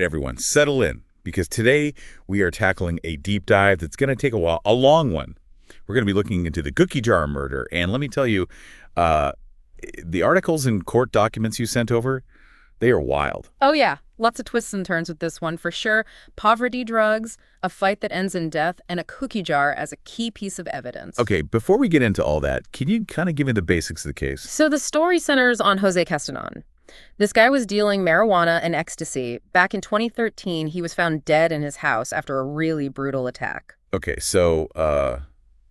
everyone, settle in, because today we are tackling a deep dive that's going to take a while, a long one. We're going to be looking into the cookie jar murder, and let me tell you, the articles and court documents you sent over, they are wild. Oh, yeah. Lots of twists and turns with this one, for sure. Poverty, drugs, a fight that ends in death, and a cookie jar as a key piece of evidence. Okay, before we get into all that, can you kind of give me the basics of the case? So the story centers on Jose Castanon. This guy was dealing marijuana and ecstasy. Back in 2013, he was found dead in his house after a really brutal attack. Okay, so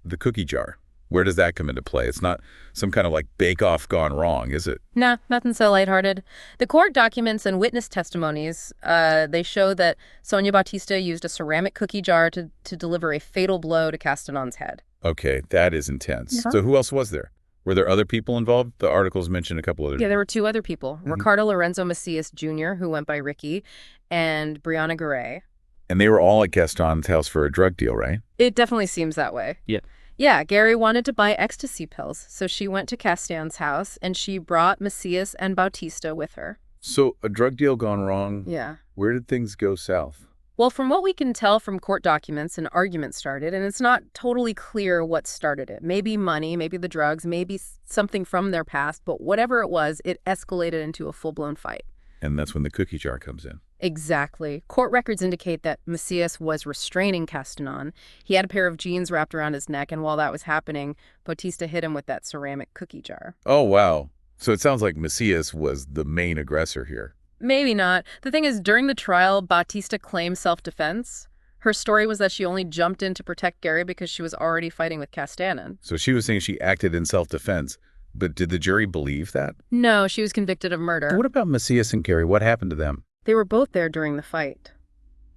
the cookie jar, where does that come into play? It's not some kind of like bake-off gone wrong, is it? Nah, nothing so lighthearted. The court documents and witness testimonies, they show that Sonia Bautista used a ceramic cookie jar to deliver a fatal blow to Castanon's head. Okay, that is intense. Yeah. So who else was there? Were there other people involved? The articles mentioned a couple others. Yeah, there were two other people, Ricardo Lorenzo Macias Jr., who went by Ricky, and Brianna Garay. And they were all at Gaston's house for a drug deal, right? It definitely seems that way. Yeah. Yeah, Gary wanted to buy ecstasy pills, so she went to Castan's house, and she brought Macias and Bautista with her. So a drug deal gone wrong. Yeah. Where did things go south? Well, from what we can tell from court documents, an argument started, and it's not totally clear what started it. Maybe money, maybe the drugs, maybe something from their past, but whatever it was, it escalated into a full-blown fight. And that's when the cookie jar comes in. Exactly. Court records indicate that Macias was restraining Castanon. He had a pair of jeans wrapped around his neck, and while that was happening, Bautista hit him with that ceramic cookie jar. Oh, wow. So it sounds like Macias was the main aggressor here. Maybe not. The thing is, during the trial, Bautista claimed self-defense. Her story was that she only jumped in to protect Gary because she was already fighting with Castanon. So she was saying she acted in self-defense, but did the jury believe that? No, she was convicted of murder. What about Macias and Gary? What happened to them? They were both there during the fight.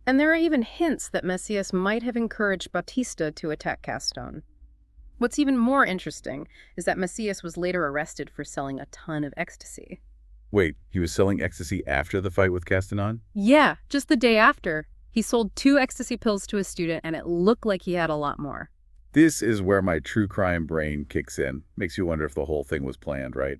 And there are even hints that Macias might have encouraged Bautista to attack Caston. What's even more interesting is that Macias was later arrested for selling a ton of ecstasy. Wait, he was selling ecstasy after the fight with Castanon? Yeah, just the day after. He sold 2 ecstasy pills to a student, and it looked like he had a lot more. This is where my true crime brain kicks in. Makes you wonder if the whole thing was planned, right?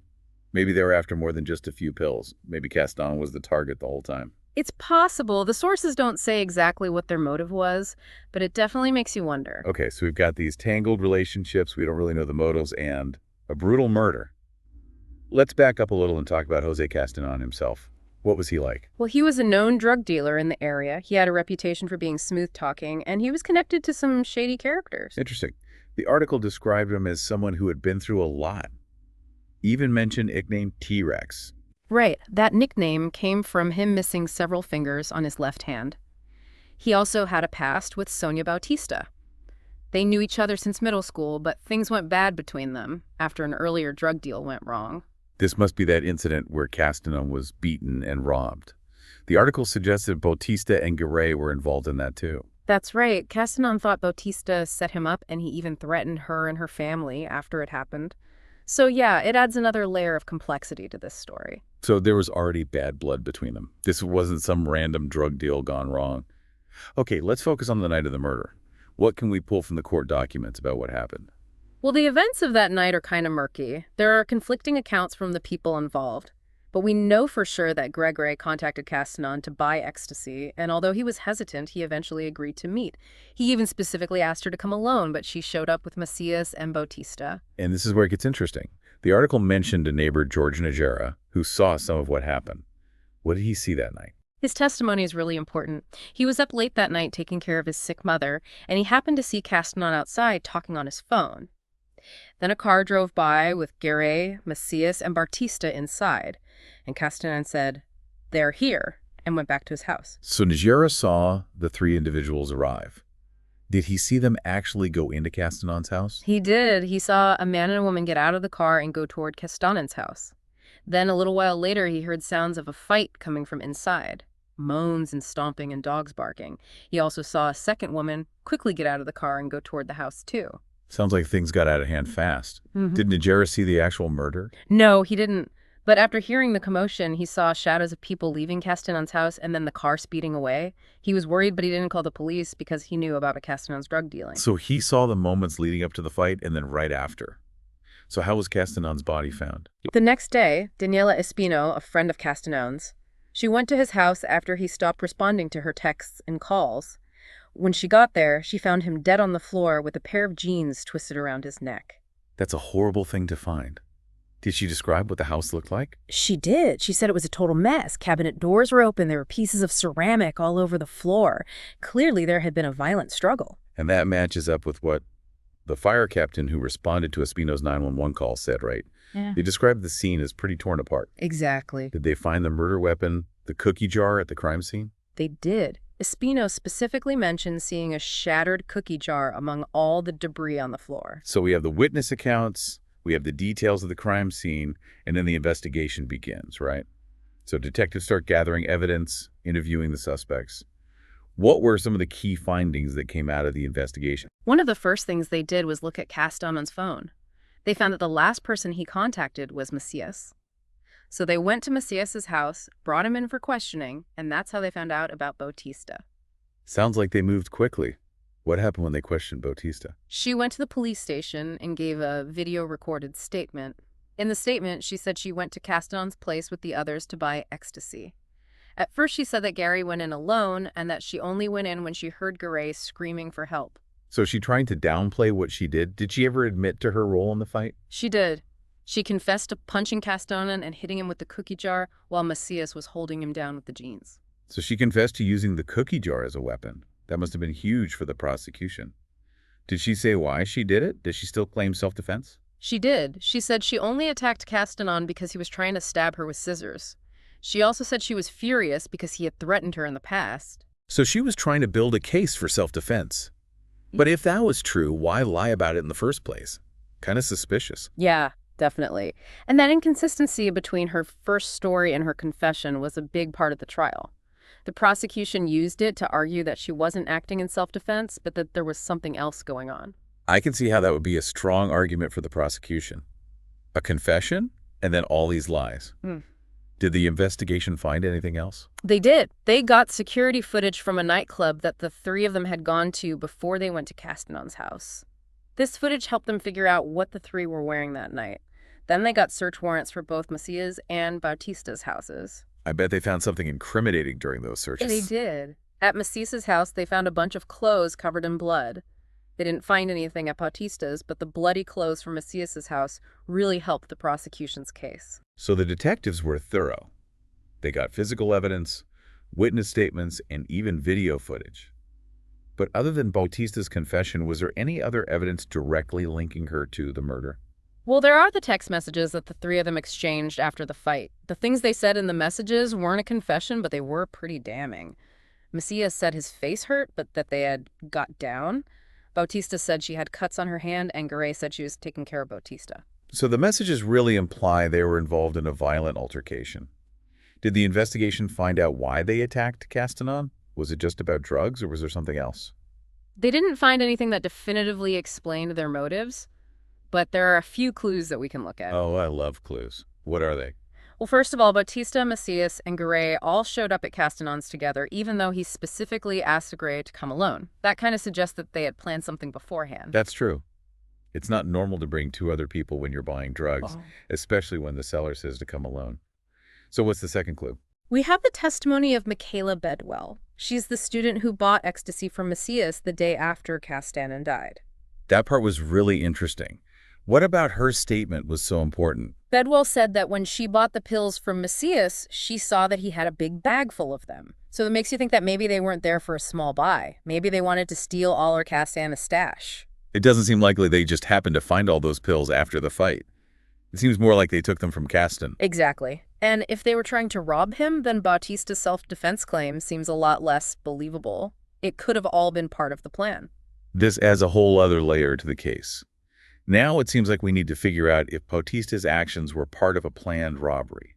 Maybe they were after more than just a few pills. Maybe Castanon was the target the whole time. It's possible. The sources don't say exactly what their motive was, but it definitely makes you wonder. Okay, so we've got these tangled relationships. We don't really know the motives and a brutal murder. Let's back up a little and talk about Jose Castanon himself. What was he like? Well, he was a known drug dealer in the area. He had a reputation for being smooth-talking, and he was connected to some shady characters. Interesting. The article described him as someone who had been through a lot. Even mentioned nickname T-Rex. Right. That nickname came from him missing several fingers on his left hand. He also had a past with Sonia Bautista. They knew each other since middle school, but things went bad between them after an earlier drug deal went wrong. This must be that incident where Castanon was beaten and robbed. The article suggested Bautista and Garay were involved in that too. That's right. Castanon thought Bautista set him up, and he even threatened her and her family after it happened. So yeah, it adds another layer of complexity to this story. So there was already bad blood between them. This wasn't some random drug deal gone wrong. Okay, let's focus on the night of the murder. What can we pull from the court documents about what happened? Well, the events of that night are kind of murky. There are conflicting accounts from the people involved. But we know for sure that Gregory contacted Castanon to buy ecstasy, and although he was hesitant, he eventually agreed to meet. He even specifically asked her to come alone, but she showed up with Macias and Bautista. And this is where it gets interesting. The article mentioned a neighbor, George Najera, who saw some of what happened. What did he see that night? His testimony is really important. He was up late that night taking care of his sick mother, and he happened to see Castanon outside talking on his phone. Then a car drove by with Garay, Macias, and Bautista inside, and Castanon said, "They're here," and went back to his house. So Najera saw the 3 individuals arrive. Did he see them actually go into Castanon's house? He did. He saw a man and a woman get out of the car and go toward Castanon's house. Then a little while later, he heard sounds of a fight coming from inside. Moans and stomping and dogs barking. He also saw a second woman quickly get out of the car and go toward the house too. Sounds like things got out of hand fast. Did Najera see the actual murder? No, he didn't. But after hearing the commotion, he saw shadows of people leaving Castanon's house and then the car speeding away. He was worried, but he didn't call the police because he knew about Castanon's drug dealing. So he saw the moments leading up to the fight and then right after. So how was Castanon's body found? The next day, Daniela Espino, a friend of Castanon's, She went to his house after he stopped responding to her texts and calls. When she got there, she found him dead on the floor with a pair of jeans twisted around his neck. That's a horrible thing to find. Did she describe what the house looked like? She did. She said it was a total mess. Cabinet doors were open. There were pieces of ceramic all over the floor. Clearly, there had been a violent struggle. And that matches up with what the fire captain who responded to Espino's 911 call said, right? Yeah. They described the scene as pretty torn apart. Exactly. Did they find the murder weapon, the cookie jar at the crime scene? They did. Espino specifically mentioned seeing a shattered cookie jar among all the debris on the floor. So we have the witness accounts, we have the details of the crime scene, and then the investigation begins, right? So detectives start gathering evidence, interviewing the suspects. What were some of the key findings that came out of the investigation? One of the first things they did was look at Castanon's phone. They found that the last person he contacted was Macias. So they went to Macias's house, brought him in for questioning, and that's how they found out about Bautista. Sounds like they moved quickly. What happened when they questioned Bautista? She went to the police station and gave a video-recorded statement. In the statement, she said she went to Castanon's place with the others to buy ecstasy. At first, she said that Gary went in alone and that she only went in when she heard Garay screaming for help. So is she trying to downplay what she did? Did she ever admit to her role in the fight? She did. She confessed to punching Castanon and hitting him with the cookie jar while Macias was holding him down with the jeans. So she confessed to using the cookie jar as a weapon. That must have been huge for the prosecution. Did she say why she did it? Does she still claim self-defense? She did. She said she only attacked Castanon because he was trying to stab her with scissors. She also said she was furious because he had threatened her in the past. So she was trying to build a case for self-defense. But if that was true, why lie about it in the first place? Kind of suspicious. Yeah, definitely. And that inconsistency between her first story and her confession was a big part of the trial. The prosecution used it to argue that she wasn't acting in self-defense, but that there was something else going on. I can see how that would be a strong argument for the prosecution. A confession, and then all these lies. Did the investigation find anything else? They did. They got security footage from a nightclub that the three of them had gone to before they went to Castanon's house. This footage helped them figure out what the three were wearing that night. Then they got search warrants for both Macias and Bautista's houses. I bet they found something incriminating during those searches. They did. At Macias's house, they found a bunch of clothes covered in blood. They didn't find anything at Bautista's, but the bloody clothes from Macias's house really helped the prosecution's case. So the detectives were thorough. They got physical evidence, witness statements, and even video footage. But other than Bautista's confession, was there any other evidence directly linking her to the murder? Well, there are the text messages that the three of them exchanged after the fight. The things they said in the messages weren't a confession, but they were pretty damning. Macias said his face hurt, but that they had got down. Bautista said she had cuts on her hand, and Garay said she was taking care of Bautista. So the messages really imply they were involved in a violent altercation. Did the investigation find out why they attacked Castanon? Was it just about drugs, or was there something else? They didn't find anything that definitively explained their motives, but there are a few clues that we can look at. Oh, I love clues. What are they? Well, first of all, Bautista, Macias, and Garay all showed up at Castanon's together, even though he specifically asked Garay to come alone. That kind of suggests that they had planned something beforehand. That's true. It's not normal to bring two other people when you're buying drugs, especially when the seller says to come alone. So what's the second clue? We have the testimony of Michaela Bedwell. She's the student who bought ecstasy from Macias the day after Castanon died. That part was really interesting. What about her statement was so important? Bedwell said that when she bought the pills from Macias, she saw that he had a big bag full of them. So it makes you think that maybe they weren't there for a small buy. Maybe they wanted to steal all of Castanon's stash. It doesn't seem likely they just happened to find all those pills after the fight. It seems more like they took them from Caston. Exactly. And if they were trying to rob him, then Bautista's self-defense claim seems a lot less believable. It could have all been part of the plan. This adds a whole other layer to the case. Now it seems like we need to figure out if Bautista's actions were part of a planned robbery.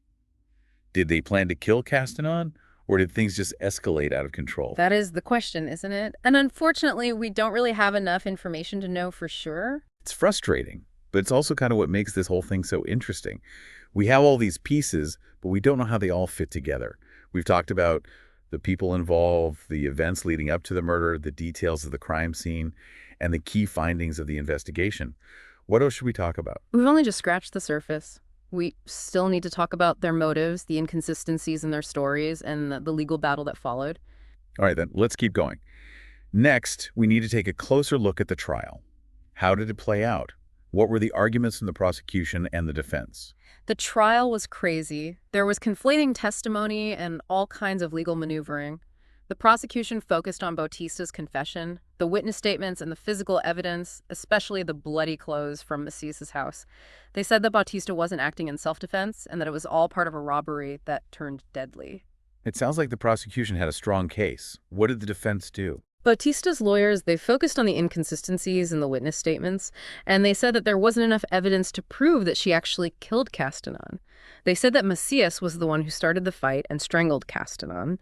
Did they plan to kill Castanon, or did things just escalate out of control? That is the question, isn't it? And unfortunately, we don't really have enough information to know for sure. It's frustrating, but it's also kind of what makes this whole thing so interesting. We have all these pieces, but we don't know how they all fit together. We've talked about the people involved, the events leading up to the murder, the details of the crime scene, and the key findings of the investigation. What else should we talk about? We've only just scratched the surface. We still need to talk about their motives, the inconsistencies in their stories, and the legal battle that followed. All right, then, let's keep going. Next, we need to take a closer look at the trial. How did it play out? What were the arguments from the prosecution and the defense? The trial was crazy. There was conflating testimony and all kinds of legal maneuvering. The prosecution focused on Bautista's confession, the witness statements, and the physical evidence, especially the bloody clothes from Macias's house. They said that Bautista wasn't acting in self-defense and that it was all part of a robbery that turned deadly. It sounds like the prosecution had a strong case. What did the defense do? Bautista's lawyers, they focused on the inconsistencies in the witness statements, and they said that there wasn't enough evidence to prove that she actually killed Castanon. They said that Macias was the one who started the fight and strangled Castanon.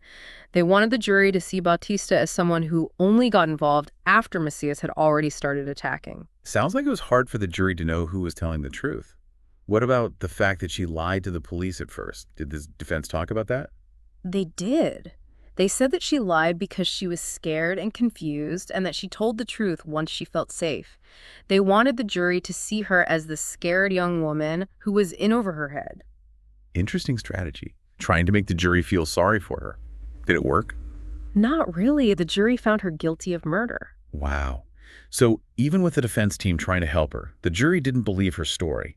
They wanted the jury to see Bautista as someone who only got involved after Macias had already started attacking. Sounds like it was hard for the jury to know who was telling the truth. What about the fact that she lied to the police at first? Did the defense talk about that? They did. They said that she lied because she was scared and confused and that she told the truth once she felt safe. They wanted the jury to see her as the scared young woman who was in over her head. Interesting strategy. Trying to make the jury feel sorry for her. Did it work? Not really. The jury found her guilty of murder. Wow. So even with the defense team trying to help her, the jury didn't believe her story.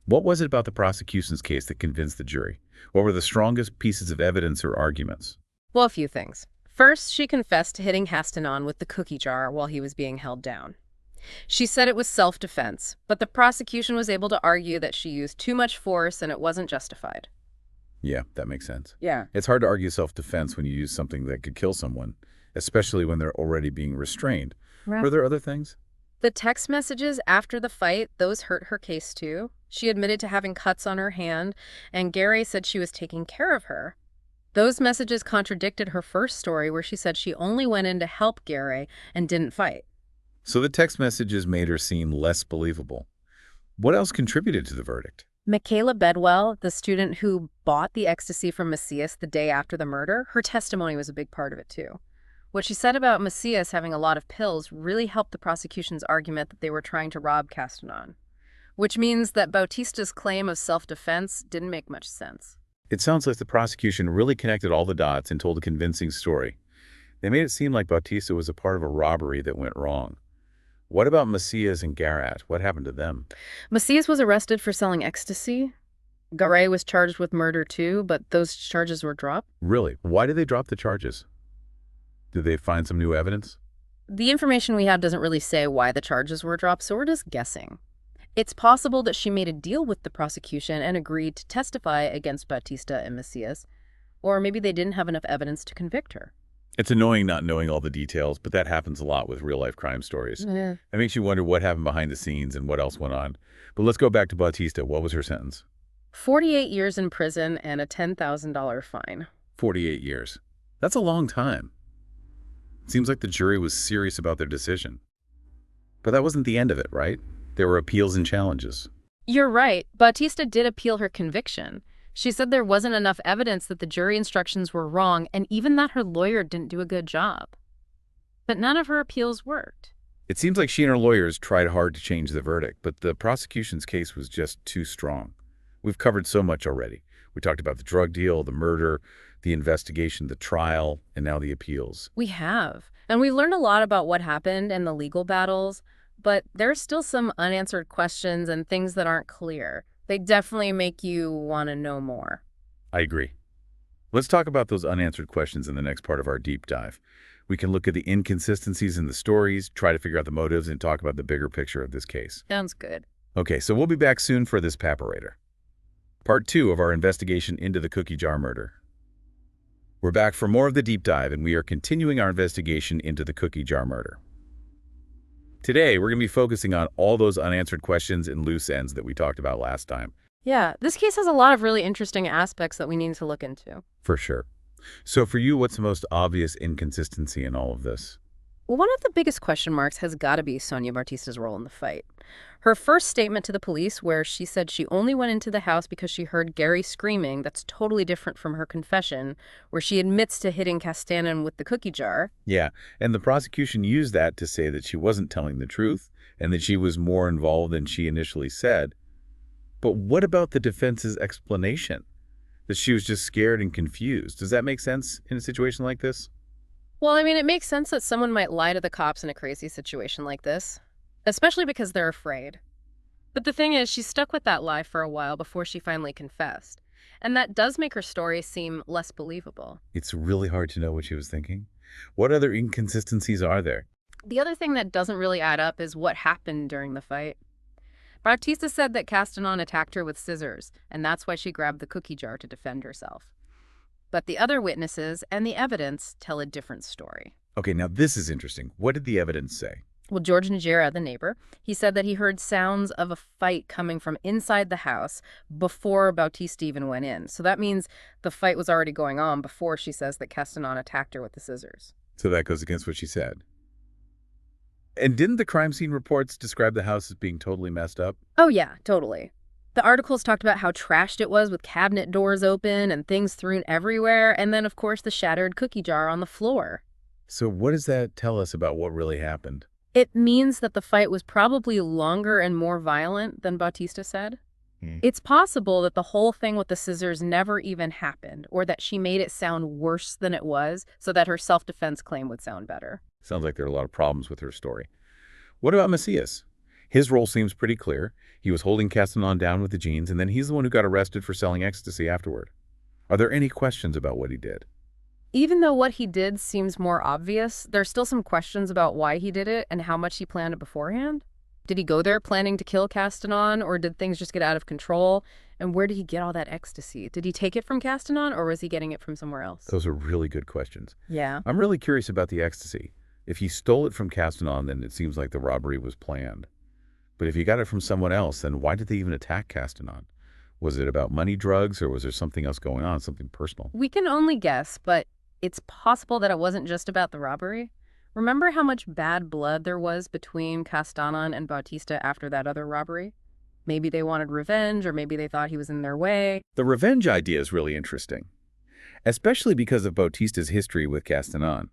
What was it about the prosecution's case that convinced the jury? What were the strongest pieces of evidence or arguments? Well, a few things. First, she confessed to hitting Castanon with the cookie jar while he was being held down. She said it was self-defense, but the prosecution was able to argue that she used too much force and it wasn't justified. Yeah, that makes sense. Yeah. It's hard to argue self-defense when you use something that could kill someone, especially when they're already being restrained. Right. Were there other things? The text messages after the fight, those hurt her case too. She admitted to having cuts on her hand, and Gary said she was taking care of her. Those messages contradicted her first story where she said she only went in to help Gary and didn't fight. So the text messages made her seem less believable. What else contributed to the verdict? Michaela Bedwell, the student who bought the ecstasy from Macias the day after the murder, her testimony was a big part of it too. What she said about Macias having a lot of pills really helped the prosecution's argument that they were trying to rob Castanon, which means that Bautista's claim of self-defense didn't make much sense. It sounds like the prosecution really connected all the dots and told a convincing story. They made it seem like Bautista was a part of a robbery that went wrong. What about Macias and Garat? What happened to them? Macias was arrested for selling ecstasy. Garay was charged with murder too, but those charges were dropped. Really? Why did they drop the charges? Did they find some new evidence? The information we have doesn't really say why the charges were dropped, so we're just guessing. It's possible that she made a deal with the prosecution and agreed to testify against Bautista and Macias, or maybe they didn't have enough evidence to convict her. It's annoying not knowing all the details, but that happens a lot with real-life crime stories. Yeah. It makes you wonder what happened behind the scenes and what else went on. But let's go back to Bautista. What was her sentence? 48 years in prison and a $10,000 fine. 48 years. That's a long time. Seems like the jury was serious about their decision. But that wasn't the end of it, right? There were appeals and challenges. You're right. Bautista did appeal her conviction. She said there wasn't enough evidence that the jury instructions were wrong, and even that her lawyer didn't do a good job. But none of her appeals worked. It seems like she and her lawyers tried hard to change the verdict, but the prosecution's case was just too strong. We've covered so much already. We talked about the drug deal, the murder, the investigation, the trial, and now the appeals. We have. And we learned a lot about what happened and the legal battles, but there's still some unanswered questions and things that aren't clear. They definitely make you want to know more. I agree. Let's talk about those unanswered questions in the next part of our deep dive. We can look at the inconsistencies in the stories, try to figure out the motives, and talk about the bigger picture of this case. Sounds good. Okay, so we'll be back soon for this Paparator. Part 2 of our investigation into the cookie jar murder. We're back for more of the deep dive, and we are continuing our investigation into the cookie jar murder. Today, we're going to be focusing on all those unanswered questions and loose ends that we talked about last time. Yeah, this case has a lot of really interesting aspects that we need to look into. For sure. So for you, what's the most obvious inconsistency in all of this? Well, one of the biggest question marks has got to be Sonia Bautista's role in the fight. Her first statement to the police, where she said she only went into the house because she heard Gary screaming, that's totally different from her confession, where she admits to hitting Castanon with the cookie jar. Yeah, and the prosecution used that to say that she wasn't telling the truth and that she was more involved than she initially said. But what about the defense's explanation? That she was just scared and confused. Does that make sense in a situation like this? Well, I mean, it makes sense that someone might lie to the cops in a crazy situation like this, especially because they're afraid. But the thing is, she stuck with that lie for a while before she finally confessed. And that does make her story seem less believable. It's really hard to know what she was thinking. What other inconsistencies are there? The other thing that doesn't really add up is what happened during the fight. Bautista said that Castanon attacked her with scissors, and that's why she grabbed the cookie jar to defend herself. But the other witnesses and the evidence tell a different story. Okay, now this is interesting. What did the evidence say? Well, George Najera, the neighbor, he said that he heard sounds of a fight coming from inside the house before Bautista even went in. So that means the fight was already going on before she says that Castanon attacked her with the scissors. So that goes against what she said. And didn't the crime scene reports describe the house as being totally messed up? Oh, yeah, totally. The articles talked about how trashed it was with cabinet doors open and things thrown everywhere, and then, of course, the shattered cookie jar on the floor. So what does that tell us about what really happened? It means that the fight was probably longer and more violent than Bautista said. It's possible that the whole thing with the scissors never even happened, or that she made it sound worse than it was so that her self-defense claim would sound better. Sounds like there are a lot of problems with her story. What about Macias? His role seems pretty clear. He was holding Castanon down with the jeans, and then he's the one who got arrested for selling ecstasy afterward. Are there any questions about what he did? Even though what he did seems more obvious, there's still some questions about why he did it and how much he planned it beforehand. Did he go there planning to kill Castanon, or did things just get out of control? And where did he get all that ecstasy? Did he take it from Castanon, or was he getting it from somewhere else? Those are really good questions. Yeah. I'm really curious about the ecstasy. If he stole it from Castanon, then it seems like the robbery was planned. But if he got it from someone else, then why did they even attack Castanon? Was it about money, drugs, or was there something else going on, something personal? We can only guess, but it's possible that it wasn't just about the robbery. Remember how much bad blood there was between Castanon and Bautista after that other robbery? Maybe they wanted revenge, or maybe they thought he was in their way. The revenge idea is really interesting, especially because of Bautista's history with Castanon.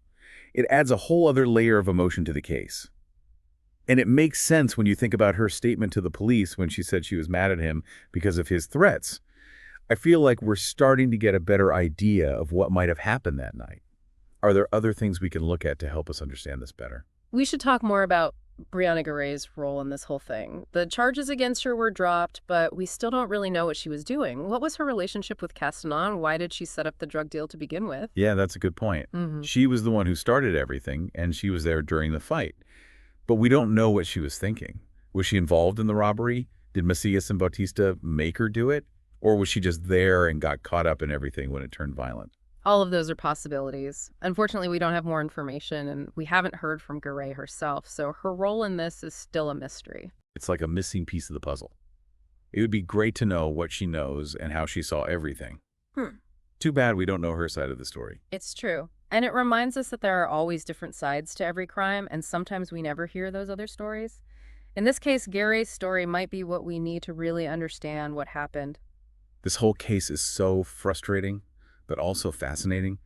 It adds a whole other layer of emotion to the case. And it makes sense when you think about her statement to the police when she said she was mad at him because of his threats. I feel like we're starting to get a better idea of what might have happened that night. Are there other things we can look at to help us understand this better? We should talk more about Brianna Garay's role in this whole thing. The charges against her were dropped, but we still don't really know what she was doing. What was her relationship with Castanon? Why did she set up the drug deal to begin with? Yeah, that's a good point. She was the one who started everything, and she was there during the fight. But we don't know what she was thinking. Was she involved in the robbery? Did Macias and Bautista make her do it? Or was she just there and got caught up in everything when it turned violent? All of those are possibilities. Unfortunately, we don't have more information, and we haven't heard from Garay herself, so her role in this is still a mystery. It's like a missing piece of the puzzle. It would be great to know what she knows and how she saw everything. Too bad we don't know her side of the story. It's true. And it reminds us that there are always different sides to every crime, and sometimes we never hear those other stories. In this case, Garay's story might be what we need to really understand what happened. This whole case is so frustrating, but also fascinating.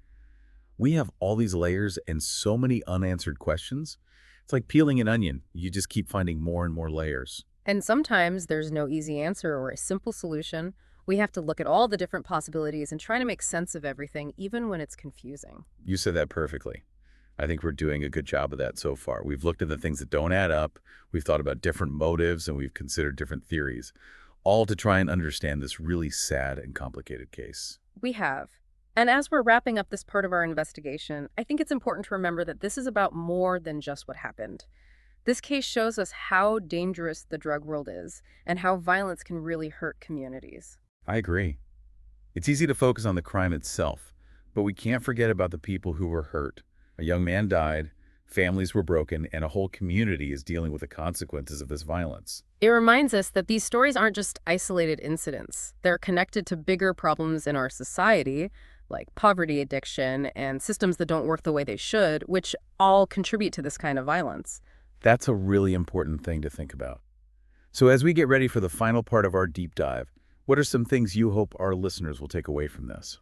We have all these layers and so many unanswered questions. It's like peeling an onion. You just keep finding more and more layers. And sometimes there's no easy answer or a simple solution. We have to look at all the different possibilities and try to make sense of everything, even when it's confusing. You said that perfectly. I think we're doing a good job of that so far. We've looked at the things that don't add up. We've thought about different motives, and we've considered different theories, all to try and understand this really sad and complicated case. We have. And as we're wrapping up this part of our investigation, I think it's important to remember that this is about more than just what happened. This case shows us how dangerous the drug world is and how violence can really hurt communities. I agree. It's easy to focus on the crime itself, but we can't forget about the people who were hurt. A young man died, families were broken, and a whole community is dealing with the consequences of this violence. It reminds us that these stories aren't just isolated incidents. They're connected to bigger problems in our society, like poverty, addiction, and systems that don't work the way they should, which all contribute to this kind of violence. That's a really important thing to think about. So as we get ready for the final part of our deep dive, what are some things you hope our listeners will take away from this?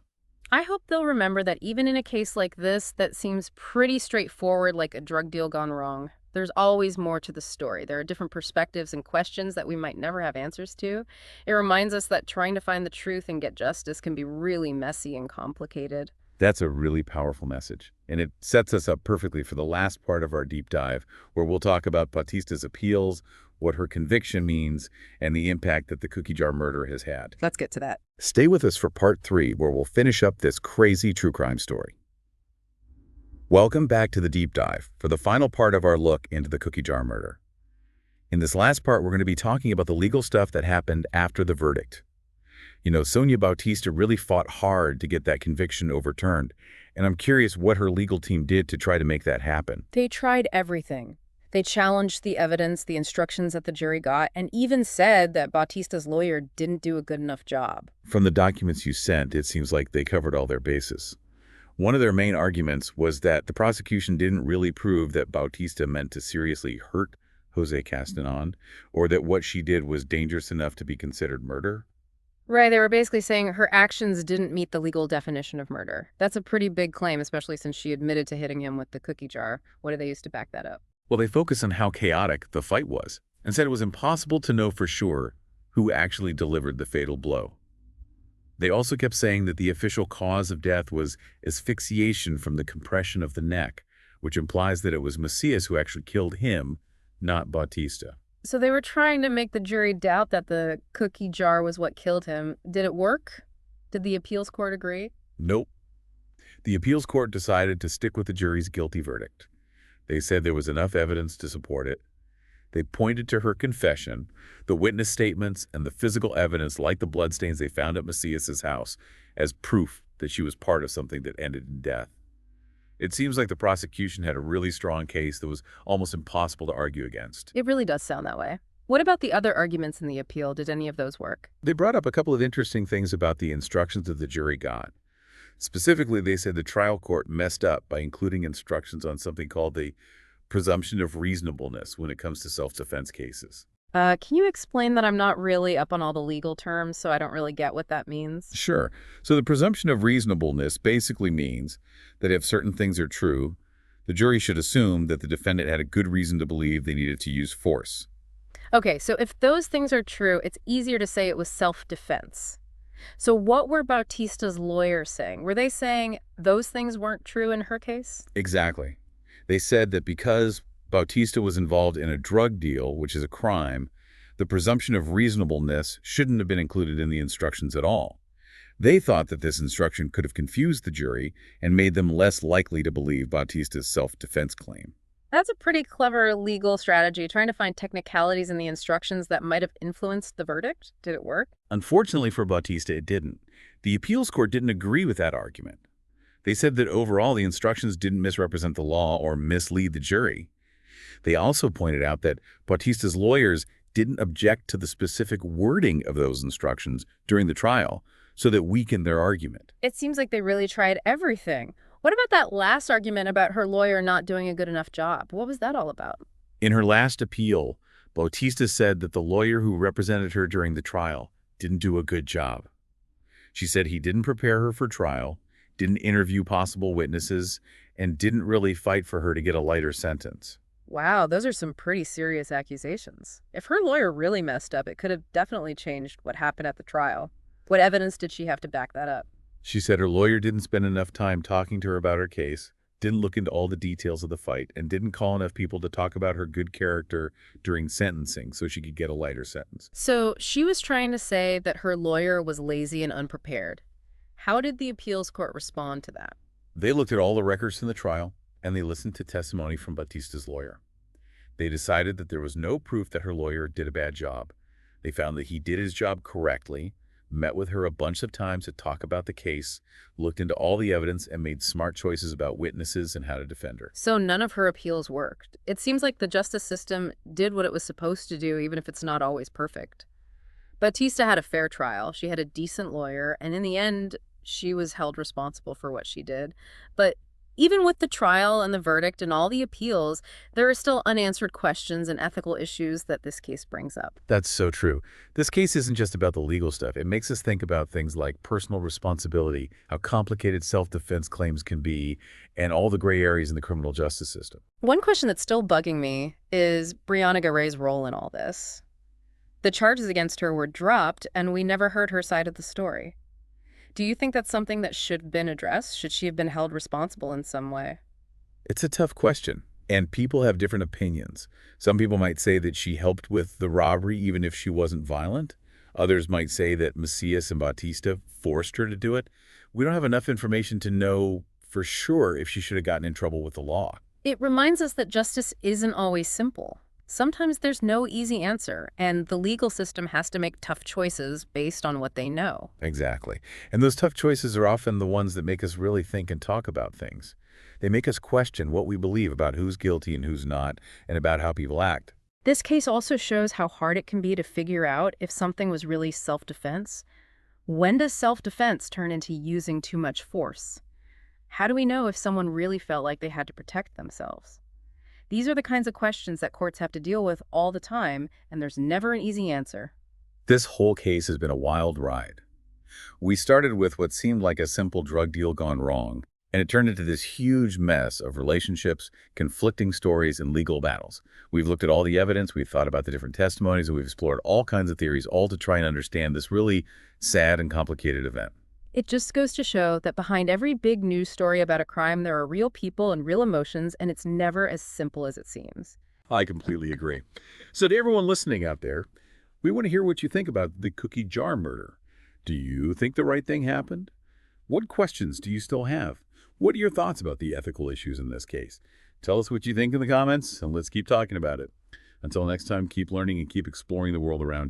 I hope they'll remember that even in a case like this that seems pretty straightforward, like a drug deal gone wrong, There's always more to the story. There are different perspectives and questions that we might never have answers to. It reminds us that trying to find the truth and get justice can be really messy and complicated. That's a really powerful message, and it sets us up perfectly for the last part of our deep dive, where we'll talk about Bautista's appeals, what her conviction means, and the impact that the cookie jar murder has had. Let's get to that. Stay with us for part 3, where we'll finish up this crazy true crime story. Welcome back to the deep dive for the final part of our look into the cookie jar murder. In this last part, we're going to be talking about the legal stuff that happened after the verdict. You know, Sonia Bautista really fought hard to get that conviction overturned, and I'm curious what her legal team did to try to make that happen. They tried everything. They challenged the evidence, the instructions that the jury got, and even said that Bautista's lawyer didn't do a good enough job. From the documents you sent, it seems like they covered all their bases. One of their main arguments was that the prosecution didn't really prove that Bautista meant to seriously hurt Jose Castanon, or that what she did was dangerous enough to be considered murder. Right, they were basically saying her actions didn't meet the legal definition of murder. That's a pretty big claim, especially since she admitted to hitting him with the cookie jar. What do they use to back that up? Well, they focus on how chaotic the fight was and said it was impossible to know for sure who actually delivered the fatal blow. They also kept saying that the official cause of death was asphyxiation from the compression of the neck, which implies that it was Macias who actually killed him, not Bautista. So they were trying to make the jury doubt that the cookie jar was what killed him. Did it work? Did the appeals court agree? Nope. The appeals court decided to stick with the jury's guilty verdict. They said there was enough evidence to support it. They pointed to her confession, the witness statements, and the physical evidence like the bloodstains they found at Macias's house as proof that she was part of something that ended in death. It seems like the prosecution had a really strong case that was almost impossible to argue against. It really does sound that way. What about the other arguments in the appeal? Did any of those work? They brought up a couple of interesting things about the instructions that the jury got. Specifically, they said the trial court messed up by including instructions on something called the presumption of reasonableness when it comes to self-defense cases. Can you explain that? I'm not really up on all the legal terms, so I don't really get what that means. Sure. So the presumption of reasonableness basically means that if certain things are true, the jury should assume that the defendant had a good reason to believe they needed to use force. Okay, so if those things are true, it's easier to say it was self-defense. So what were Bautista's lawyers saying? Were they saying those things weren't true in her case? Exactly. They said that because Bautista was involved in a drug deal, which is a crime, the presumption of reasonableness shouldn't have been included in the instructions at all. They thought that this instruction could have confused the jury and made them less likely to believe Bautista's self-defense claim. That's a pretty clever legal strategy, trying to find technicalities in the instructions that might have influenced the verdict. Did it work? Unfortunately for Bautista, it didn't. The appeals court didn't agree with that argument. They said that overall the instructions didn't misrepresent the law or mislead the jury. They also pointed out that Bautista's lawyers didn't object to the specific wording of those instructions during the trial, so that weakened their argument. It seems like they really tried everything. What about that last argument about her lawyer not doing a good enough job? What was that all about? In her last appeal, Bautista said that the lawyer who represented her during the trial didn't do a good job. She said he didn't prepare her for trial, didn't interview possible witnesses, and didn't really fight for her to get a lighter sentence. Wow, those are some pretty serious accusations. If her lawyer really messed up, it could have definitely changed what happened at the trial. What evidence did she have to back that up? She said her lawyer didn't spend enough time talking to her about her case, didn't look into all the details of the fight, and didn't call enough people to talk about her good character during sentencing so she could get a lighter sentence. So she was trying to say that her lawyer was lazy and unprepared. How did the appeals court respond to that? They looked at all the records from the trial, and they listened to testimony from Bautista's lawyer. They decided that there was no proof that her lawyer did a bad job. They found that he did his job correctly, met with her a bunch of times to talk about the case, looked into all the evidence, and made smart choices about witnesses and how to defend her. So none of her appeals worked. It seems like the justice system did what it was supposed to do, even if it's not always perfect. Bautista had a fair trial. She had a decent lawyer, and in the end, she was held responsible for what she did. But Even with the trial and the verdict and all the appeals, there are still unanswered questions and ethical issues that this case brings up. That's so true. This case isn't just about the legal stuff. It makes us think about things like personal responsibility, how complicated self-defense claims can be, and all the gray areas in the criminal justice system. One question that's still bugging me is Brianna Garay's role in all this. The charges against her were dropped, and we never heard her side of the story. Do you think that's something that should have been addressed? Should she have been held responsible in some way? It's a tough question, and people have different opinions. Some people might say that she helped with the robbery even if she wasn't violent. Others might say that Macias and Bautista forced her to do it. We don't have enough information to know for sure if she should have gotten in trouble with the law. It reminds us that justice isn't always simple. Sometimes there's no easy answer, and the legal system has to make tough choices based on what they know. Exactly. And those tough choices are often the ones that make us really think and talk about things. They make us question what we believe about who's guilty and who's not, and about how people act. This case also shows how hard it can be to figure out if something was really self-defense. When does self-defense turn into using too much force? How do we know if someone really felt like they had to protect themselves? These are the kinds of questions that courts have to deal with all the time, and there's never an easy answer. This whole case has been a wild ride. We started with what seemed like a simple drug deal gone wrong, and it turned into this huge mess of relationships, conflicting stories, and legal battles. We've looked at all the evidence, we've thought about the different testimonies, and we've explored all kinds of theories, all to try and understand this really sad and complicated event. It just goes to show that behind every big news story about a crime, there are real people and real emotions, and it's never as simple as it seems. I completely agree. So to everyone listening out there, we want to hear what you think about the cookie jar murder. Do you think the right thing happened? What questions do you still have? What are your thoughts about the ethical issues in this case? Tell us what you think in the comments, and let's keep talking about it. Until next time, keep learning and keep exploring the world around you.